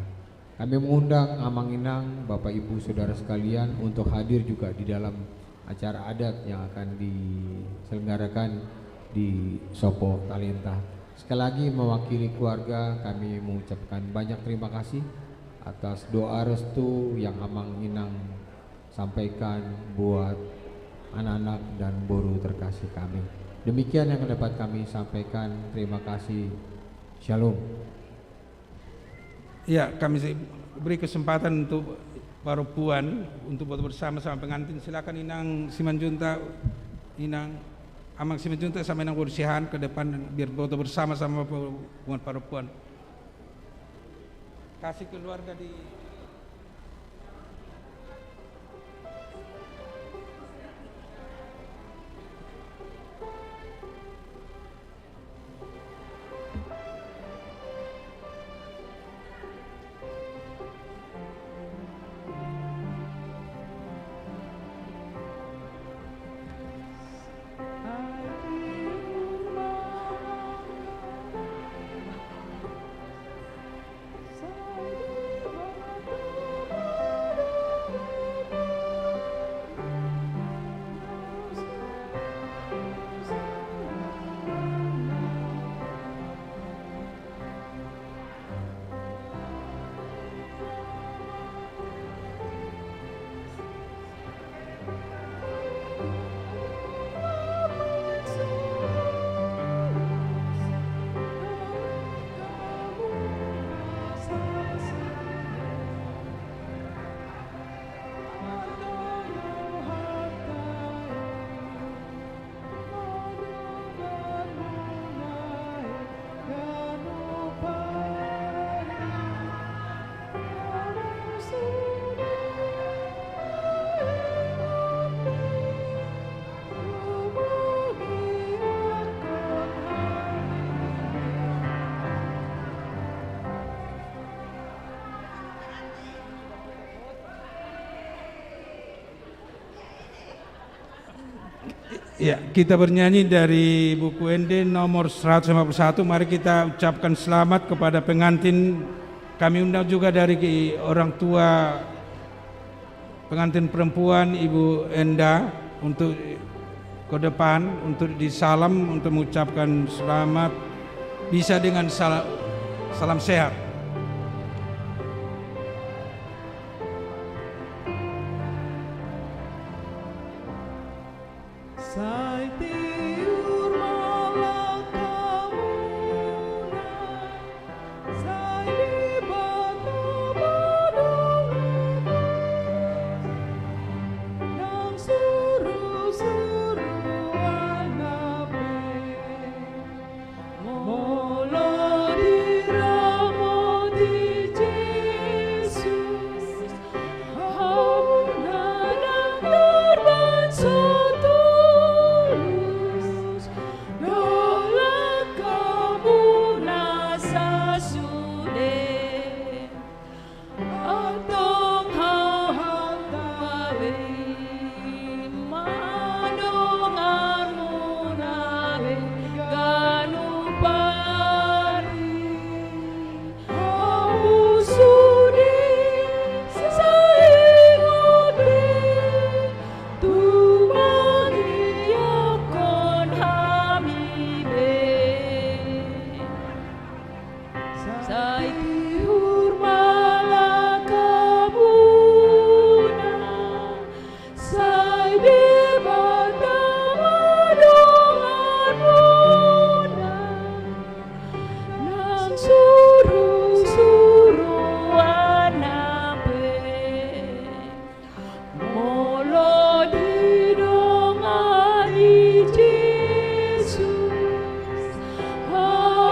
Kami mengundang Amang Inang, Bapak Ibu Saudara sekalian untuk hadir juga di dalam acara adat yang akan diselenggarakan di Sopo Talenta. Sekali lagi mewakili keluarga kami mengucapkan banyak terima kasih atas doa restu yang Amang Inang sampaikan buat anak-anak dan boru terkasih kami. Demikian yang dapat kami sampaikan. Terima kasih. Shalom. Ya, kami beri kesempatan untuk para puan untuk bersama-sama pengantin. Silakan Inang Simanjuntak, Inang Amang Simanjuntak sama Inang Boru Siaan ke depan biar foto bersama-sama para puan. Kasih keluarga di Ya, kita bernyanyi dari buku ND nomor 151. Mari kita ucapkan selamat kepada pengantin. Kami undang juga dari orang tua pengantin perempuan Ibu Enda untuk ke depan untuk disalam, untuk mengucapkan selamat bisa dengan salam sehat.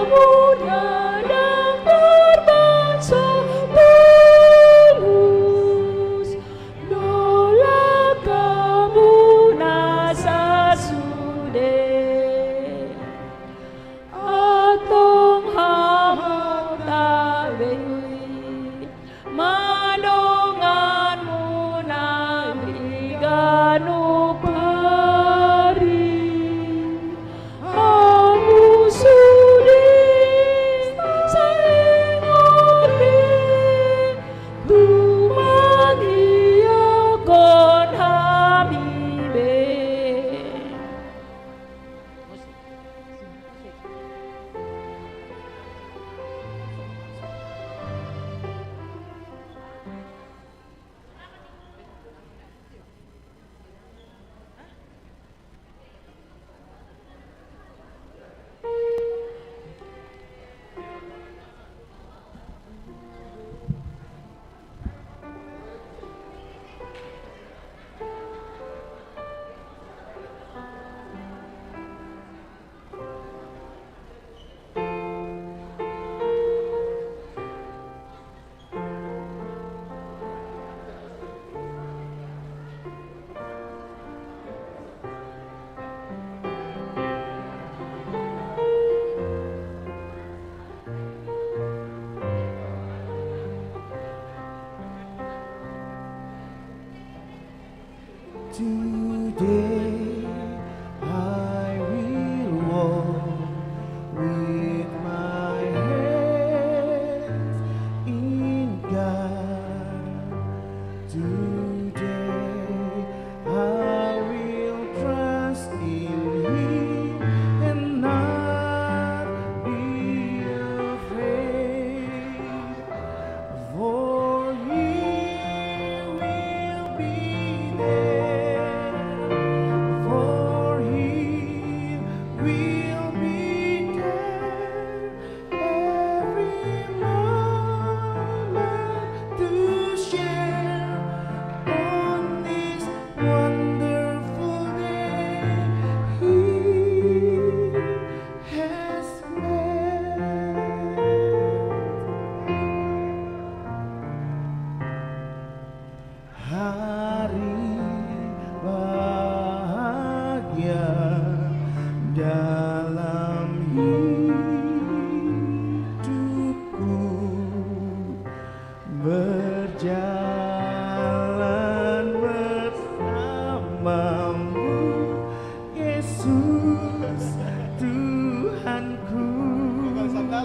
Mudah dan berbahaya.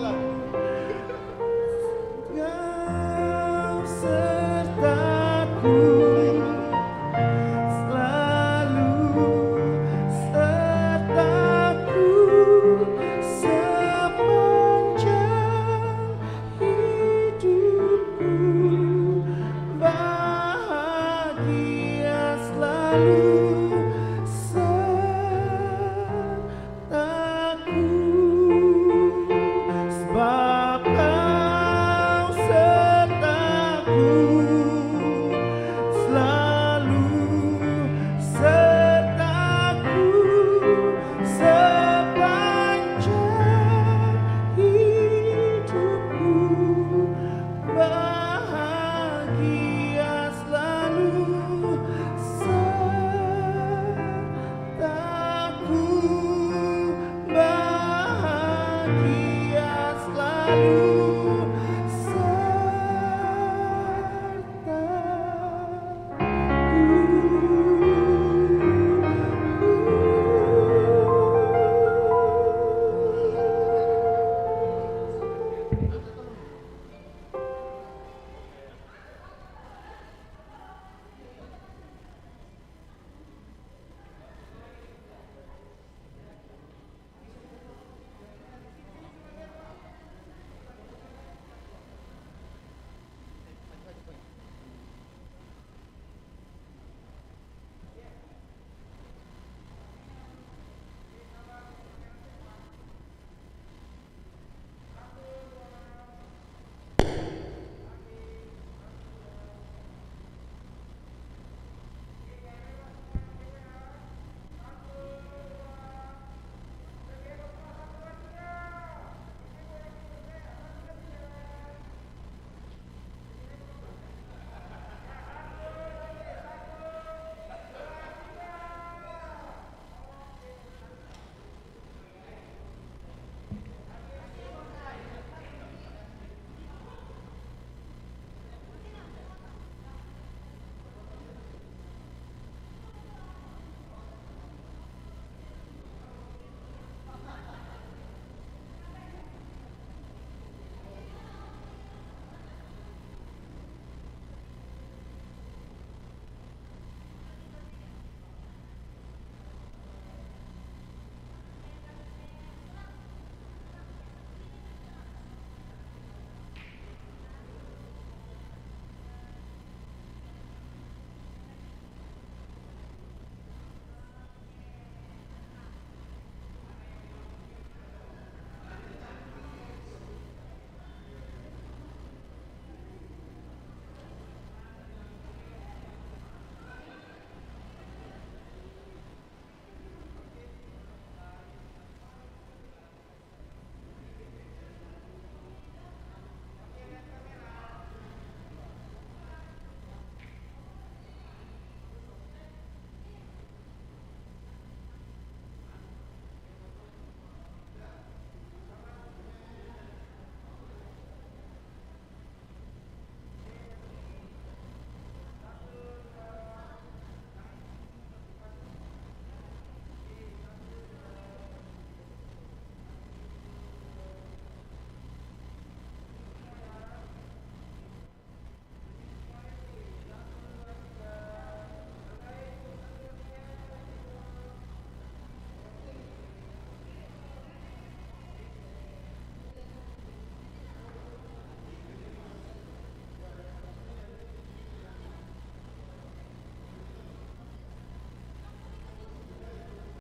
Kau sertaku bahagia selalu.